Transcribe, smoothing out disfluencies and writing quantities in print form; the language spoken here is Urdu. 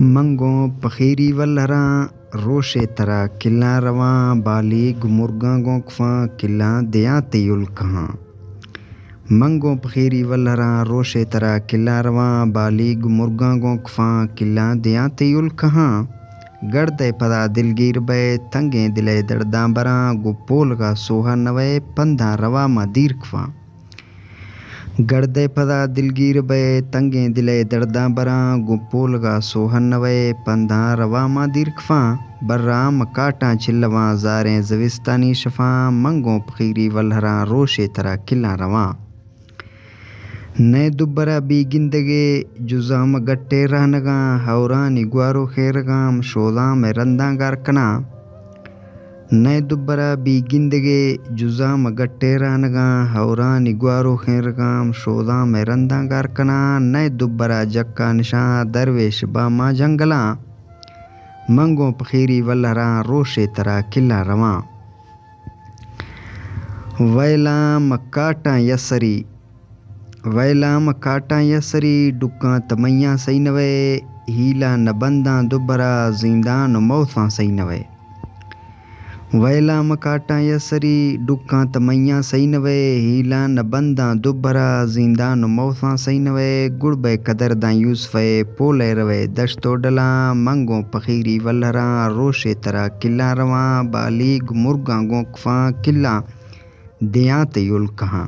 منگوں پخیری ولہراں روشے ترا کلاں رواں بالیگ مرگاں گونکفاں کلاں دیاں تیول کہاں منگوں پخیری ولہراں روشے ترا کلاں رواں بالیگ مرگاں گونکفاں کلاں دیاں تیول کہاں گڑدے پدا دلگیر بے تنگیں دلے درداں براں گپول کا سوہا نوے پندھاں روا ما دیرکفاں گڑدے پدا دلگیر بے تنگیں دلے درداں براں گپول کا سوہا نوے پندھاں روا ما دیرکفاں براں مکاٹاں چلواں زاریں زوستانی شفاں منگوں پخیری ولہراں روشے ترا کلاں رواں نئے دبرا بی گندگے جزام گٹے رہنگاں ہورانی گوارو خیرگام شوداں میں رنداں گارکناں نئے دبرا بی گندگے جزام گٹے رہنگاں ہورانی گوارو خیرگام شوداں میں رنداں گارکناں نئے دبرا جکا نشاں درویش باما جنگلاں منگوں پخیری ولہراں روشے ترا کلاں رواں ویلاں مکاٹاں یسری ڈکاں تمیاں سئی نوے ہیلا نہ بنداں دبرا زندان موتھاں سئی نوے ویلاں مکاٹاں یسری ڈکاں تمیاں سئی نوے ہیلا نہ بنداں دبرا زندان موتھاں سئی نوے گڑبے قدرداں یوسفے پولے روے دشتو ڈلاں منگوں پخیری ولہراں روشے ترا کلاں رواں بالیگ مرگاں گونکفاں کلاں دیاں تیول کہاں